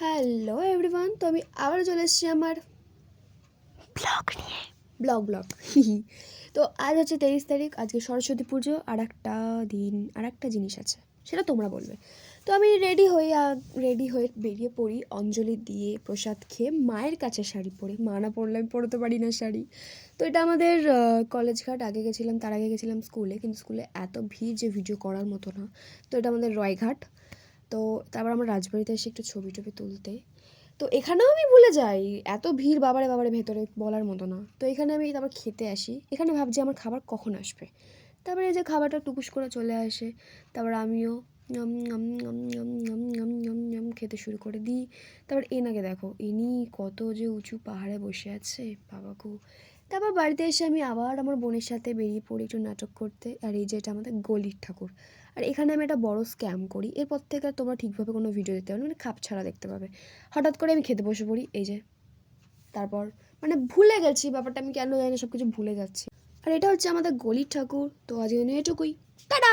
Hello everyone, তো আমি আবার চলে এসেছি আমার ব্লগ নিয়ে ব্লগ তো আজ হচ্ছে 23 তারিখ। আজকে সরস্বতী পুজো। আর একটা জিনিস আছে, সেটা তোমরা বলবে। তো আমি রেডি হয়ে বেরিয়ে পড়ি, অঞ্জলি দিয়ে প্রসাদ খেয়ে মায়ের কাছে শাড়ি পরে। মা না পরলে আমি পরতে পারি না শাড়ি। তো এটা আমাদের কলেজ ঘাট। আগে গেছিলাম, তার আগে গেছিলাম স্কুলে, কিন্তু স্কুলে এত ভিড় যে ভিডিও করার মতো না। তো এটা আমাদের রয়ঘাট। তো তারপর আমরা রাজবাড়িতে এসে একটু ছবি টবি তুলতে। তো এখানেও আমি ভুলে যাই, এত ভিড়, বাবারে বাবারে, ভেতরে বলার মতো না। তো এখানে আমি তারপর খেতে আসি। এখানে ভাবছি আমার খাবার কখন আসবে। তারপরে এই যে খাবারটা টুকুস করে চলে আসে। তারপর আমিও যম যম যম যম যম যম যম যম খেতে শুরু করে দিই। তারপর এনাকে দেখো, ইনি কত যে উঁচু পাহাড়ে বসে আছে, বাবা গো। তারপর বাড়িতে এসে আমি আবার আমার বোনের সাথে বেরিয়ে পড়ি একটু নাটক করতে। আর এই যে এটা আমাদের গলির ঠাকুর। আর এখানে আমি একটা বড় স্ক্যাম করি। এরপর থেকে আর তোমরা ঠিকভাবে কোনো ভিডিও দিতে পারবে, মানে খাপ ছাড়া দেখতে পাবে। হঠাৎ করে আমি খেতে বসে পড়ি, এই যে। তারপর মানে ভুলে গেছি ব্যাপারটা, আমি কেন জানি না সব কিছু ভুলে যাচ্ছি। আর এটা হচ্ছে আমাদের গলির ঠাকুর। তো আজকে এটুকুই, টাটা।